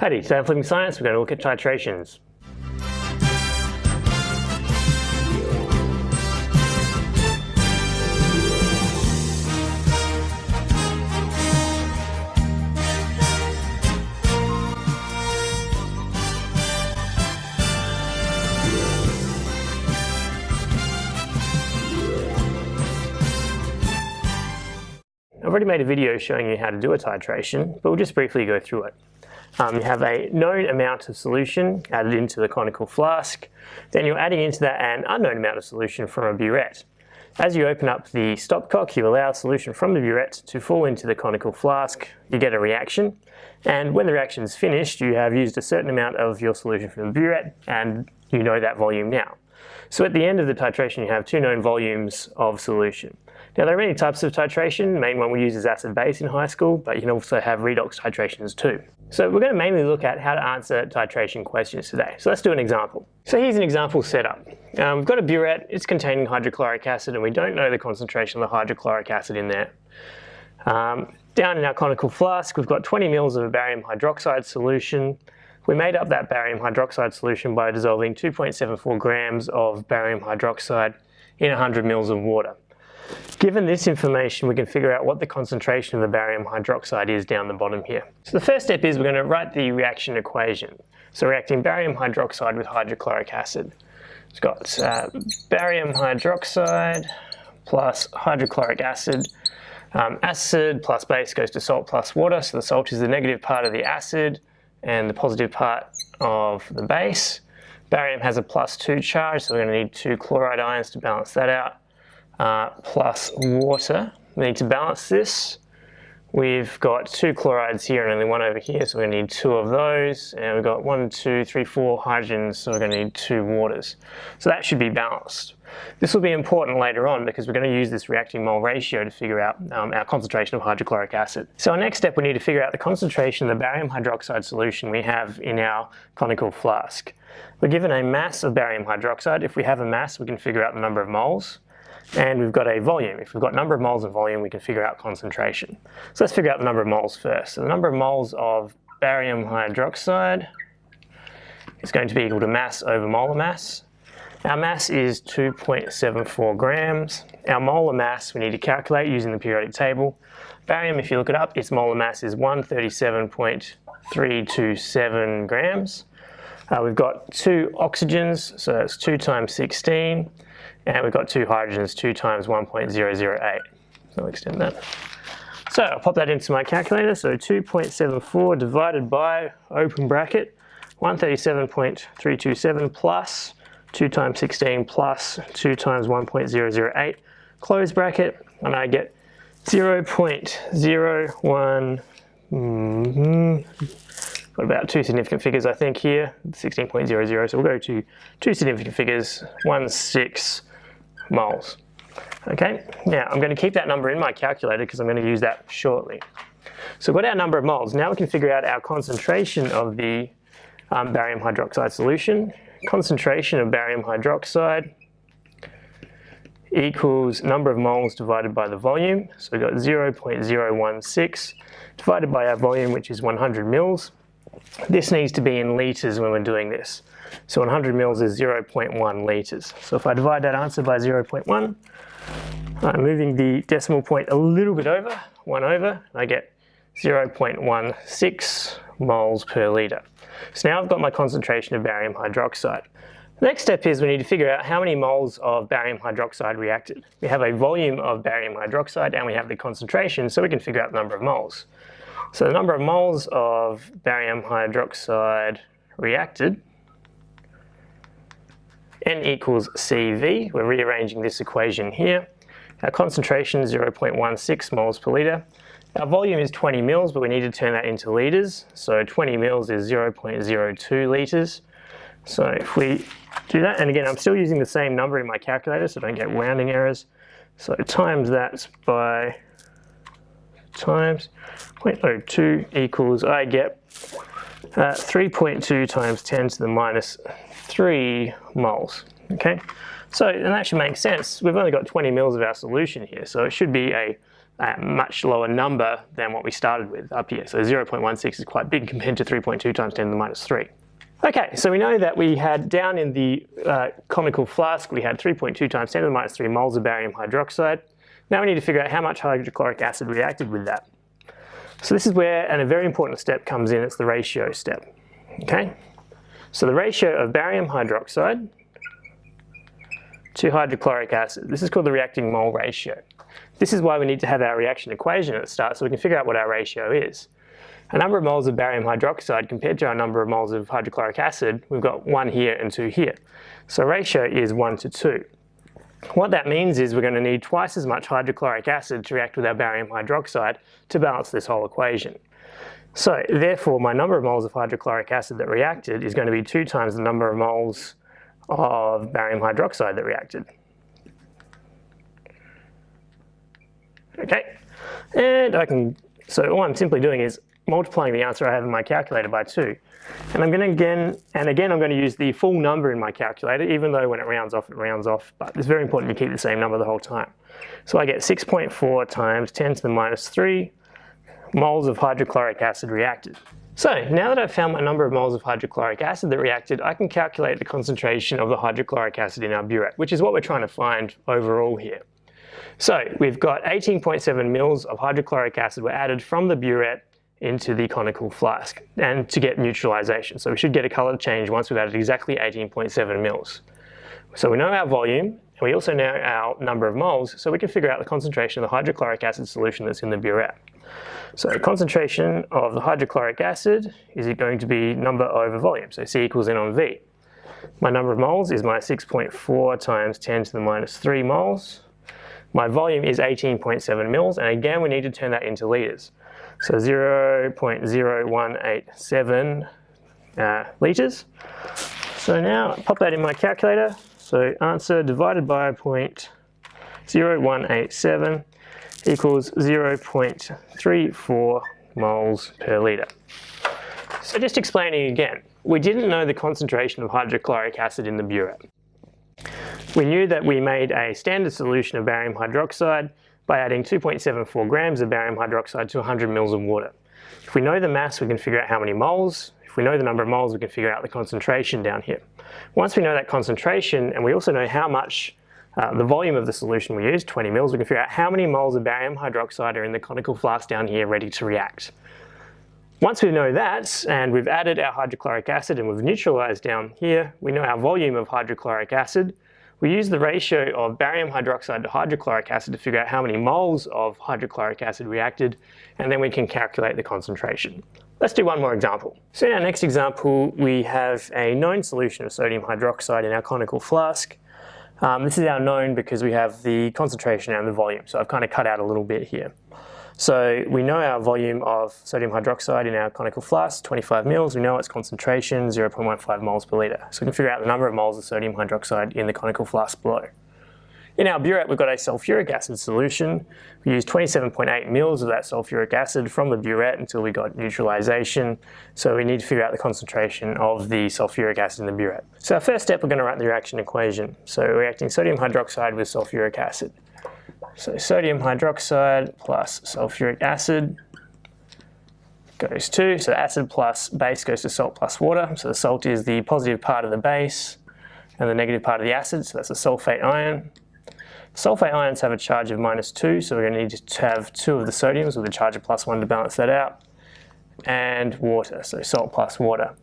Howdy, today on Flippin Science we're going to look at titrations. I've already made a video showing you how to do a titration, but we'll just briefly go through it. You have a known amount of solution added into the conical flask, then you're adding into that an unknown amount of solution from a burette. As you open up the stopcock, you allow solution from the burette to fall into the conical flask, you get a reaction, and when the reaction is finished, you have used a certain amount of your solution from the burette, and you know that volume now. So at the end of the titration, you have two known volumes of solution. Now there are many types of titration. The main one we use is acid-base in high school, but you can also have redox titrations too. So we're going to mainly look at how to answer titration questions today. So let's do an example. So here's an example setup. We've got a burette, it's containing hydrochloric acid, and we don't know the concentration of the hydrochloric acid in there. Down in our conical flask, we've got 20 ml of a barium hydroxide solution. We made up that barium hydroxide solution by dissolving 2.74 grams of barium hydroxide in 100 ml of water. Given this information, we can figure out what the concentration of the barium hydroxide is down the bottom here. So the first step is we're going to write the reaction equation. So reacting barium hydroxide with hydrochloric acid. It's got barium hydroxide plus hydrochloric acid. Acid plus base goes to salt plus water, so the salt is the negative part of the acid and the positive part of the base. Barium has a +2 charge, so we're going to need 2 chloride ions to balance that out. Plus water. We need to balance this. We've got 2 chlorides here and only 1 over here, so we're going to need 2 of those. And we've got 1, 2, 3, 4 hydrogens, so we're going to need 2 waters. So that should be balanced. This will be important later on because we're going to use this reacting mole ratio to figure out our concentration of hydrochloric acid. So our next step, we need to figure out the concentration of the barium hydroxide solution we have in our conical flask. We're given a mass of barium hydroxide. If we have a mass, we can figure out the number of moles. And we've got a volume. If we've got number of moles of volume, we can figure out concentration. So let's figure out the number of moles first. So the number of moles of barium hydroxide is going to be equal to mass over molar mass. Our mass is 2.74 grams. Our molar mass we need to calculate using the periodic table. Barium, if you look it up, its molar mass is 137.327 grams. We've got 2 oxygens, so that's 2 times 16. And we've got 2 hydrogens, 2 times 1.008. I'll extend that. So I'll pop that into my calculator. So 2.74 divided by, open bracket, 137.327 plus 2 times 16 plus 2 times 1.008, close bracket, and I get 0.01, got about 2 significant figures I think here, 16.00, so we'll go to 2 significant figures, 16 moles. Okay, now I'm going to keep that number in my calculator because I'm going to use that shortly. So we've got our number of moles. Now we can figure out our concentration of the barium hydroxide solution. Concentration of barium hydroxide equals number of moles divided by the volume. So we've got 0.016 divided by our volume, which is 100 mils. This needs to be in litres when we're doing this. So 100 mils is 0.1 litres. So if I divide that answer by 0.1, I'm moving the decimal point a little bit over, 1 over, and I get 0.16 moles per litre. So now I've got my concentration of barium hydroxide. The next step is we need to figure out how many moles of barium hydroxide reacted. We have a volume of barium hydroxide and we have the concentration, so we can figure out the number of moles. So the number of moles of barium hydroxide reacted, N equals CV. We're rearranging this equation here. Our concentration is 0.16 moles per litre. Our volume is 20 mils, but we need to turn that into litres. So 20 mils is 0.02 litres. So if we do that, and again, I'm still using the same number in my calculator, so don't get rounding errors. So times that by times 0.02 equals, I get 3.2 times 10 to the minus 3 moles. Okay, so and that should make sense. We've only got 20 mils of our solution here, so it should be a a much lower number than what we started with up here. So 0.16 is quite big compared to 3.2 times 10 to the minus 3. Okay, so we know that we had down in the conical flask, we had 3.2 times 10 to the minus 3 moles of barium hydroxide. Now we need to figure out how much hydrochloric acid reacted with that. So this is where a very important step comes in. It's the ratio step. Okay, so the ratio of barium hydroxide to hydrochloric acid. This is called the reacting mole ratio. This is why we need to have our reaction equation at the start so we can figure out what our ratio is. A number of moles of barium hydroxide compared to our number of moles of hydrochloric acid, we've got 1 here and 2 here. So ratio is 1 to 2. What that means is we're going to need twice as much hydrochloric acid to react with our barium hydroxide to balance this whole equation. So therefore my number of moles of hydrochloric acid that reacted is going to be 2 times the number of moles of barium hydroxide that reacted. Okay, and so all I'm simply doing is multiplying the answer I have in my calculator by 2. And I'm going to I'm going to use the full number in my calculator, even though when it rounds off, but it's very important to keep the same number the whole time. So I get 6.4 times 10 to the minus 3 moles of hydrochloric acid reacted. So now that I've found my number of moles of hydrochloric acid that reacted, I can calculate the concentration of the hydrochloric acid in our burette, which is what we're trying to find overall here. So we've got 18.7 mils of hydrochloric acid were added from the burette into the conical flask, and to get neutralization. So we should get a color change once we've added exactly 18.7 mils. So we know our volume, and we also know our number of moles, so we can figure out the concentration of the hydrochloric acid solution that's in the burette. So concentration of the hydrochloric acid is going to be number over volume, so C equals N on V. My number of moles is my 6.4 times 10 to the minus 3 moles. My volume is 18.7 mils, and again we need to turn that into litres. So 0.0187 litres. So now pop that in my calculator. So answer divided by 0.0187 equals 0.34 moles per litre. So just explaining again, we didn't know the concentration of hydrochloric acid in the burette. We knew that we made a standard solution of barium hydroxide by adding 2.74 grams of barium hydroxide to 100 mils of water. If we know the mass, we can figure out how many moles. If we know the number of moles, we can figure out the concentration down here. Once we know that concentration, and we also know how much the volume of the solution we used, 20 mils, we can figure out how many moles of barium hydroxide are in the conical flask down here ready to react. Once we know that, and we've added our hydrochloric acid and we've neutralized down here, we know our volume of hydrochloric acid. We use the ratio of barium hydroxide to hydrochloric acid to figure out how many moles of hydrochloric acid reacted, and then we can calculate the concentration. Let's do one more example. So in our next example, we have a known solution of sodium hydroxide in our conical flask. This is our known because we have the concentration and the volume, so I've kind of cut out a little bit here. So we know our volume of sodium hydroxide in our conical flask, 25 mils. We know its concentration, 0.15 moles per litre. So we can figure out the number of moles of sodium hydroxide in the conical flask below. In our burette, we've got a sulfuric acid solution. We used 27.8 mils of that sulfuric acid from the burette until we got neutralization. So we need to figure out the concentration of the sulfuric acid in the burette. So our first step, we're going to write the reaction equation. So we're reacting sodium hydroxide with sulfuric acid. So sodium hydroxide plus sulfuric acid goes to, so acid plus base goes to salt plus water. So the salt is the positive part of the base and the negative part of the acid, so that's a sulfate ion. Sulfate ions have a charge of -2, so we're going to need to have 2 of the sodiums with a charge of +1 to balance that out. And water, so salt plus water.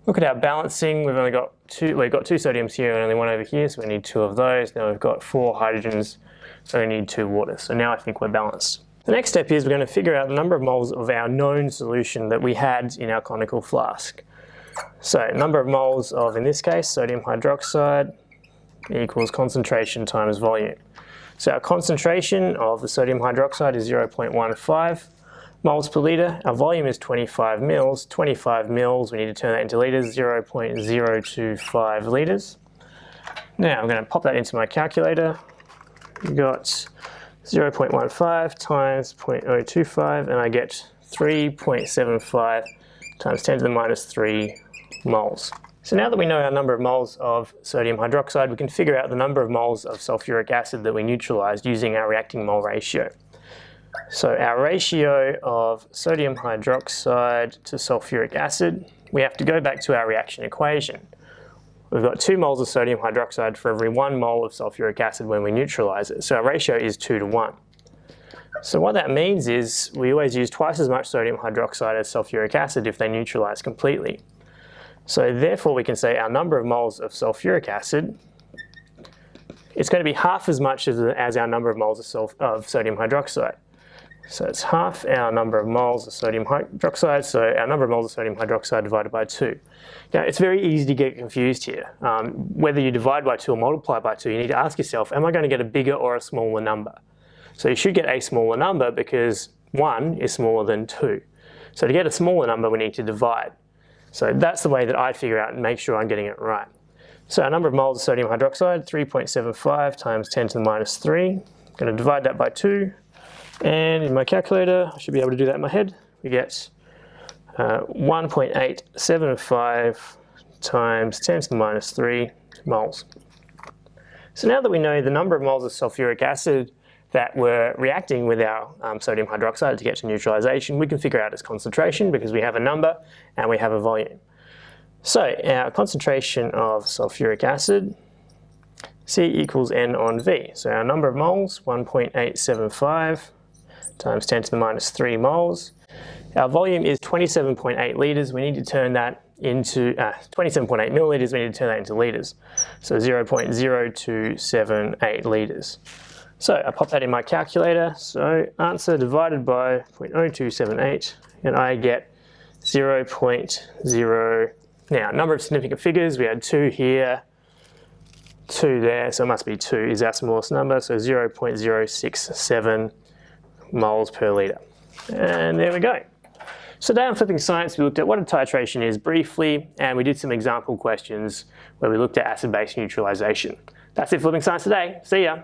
Look at our balancing, we've got 2 sodiums here and only 1 over here, so we need 2 of those. Now we've got 4 hydrogens, so we need 2 waters. So now I think we're balanced. The next step is we're going to figure out the number of moles of our known solution that we had in our conical flask. So number of moles of, in this case, sodium hydroxide equals concentration times volume. So our concentration of the sodium hydroxide is 0.15 moles per litre. Our volume is 25 mils. 25 mils, we need to turn that into litres, 0.025 litres. Now I'm going to pop that into my calculator. We've got 0.15 times 0.025, and I get 3.75 times 10 to the -3 moles. So now that we know our number of moles of sodium hydroxide, we can figure out the number of moles of sulfuric acid that we neutralized using our reacting mole ratio. So our ratio of sodium hydroxide to sulfuric acid, we have to go back to our reaction equation. We've got 2 moles of sodium hydroxide for every 1 mole of sulfuric acid when we neutralize it. So our ratio is 2 to 1. So what that means is we always use twice as much sodium hydroxide as sulfuric acid if they neutralize completely. So therefore we can say our number of moles of sulfuric acid, it's going to be half as much as our number of moles of sodium hydroxide. So it's half our number of moles of sodium hydroxide, so our number of moles of sodium hydroxide divided by 2. Now it's very easy to get confused here. Whether you divide by 2 or multiply by 2, you need to ask yourself, am I going to get a bigger or a smaller number? So you should get a smaller number because 1 is smaller than 2. So to get a smaller number we need to divide. So that's the way that I figure out and make sure I'm getting it right. So our number of moles of sodium hydroxide, 3.75 times 10 to the minus 3. I'm going to divide that by 2. And in my calculator, I should be able to do that in my head, we get 1.875 times 10 to the minus 3 moles. So now that we know the number of moles of sulfuric acid that we're reacting with our sodium hydroxide to get to neutralization, we can figure out its concentration because we have a number and we have a volume. So our concentration of sulfuric acid, C equals N on V. So our number of moles, 1.875 times 10 to the minus 3 moles. Our volume is 27.8 litres. We need to turn that into 27.8 millilitres. We need to turn that into litres. So 0.0278 litres. So I pop that in my calculator. So answer divided by 0.0278, and I get 0.0. Now, number of significant figures, we had 2 here, 2 there, so it must be 2 is our smallest number, so 0.067 moles per litre. And there we go. So today on Flipping Science, we looked at what a titration is briefly, and we did some example questions where we looked at acid-base neutralization. That's it for Flipping Science today. See ya.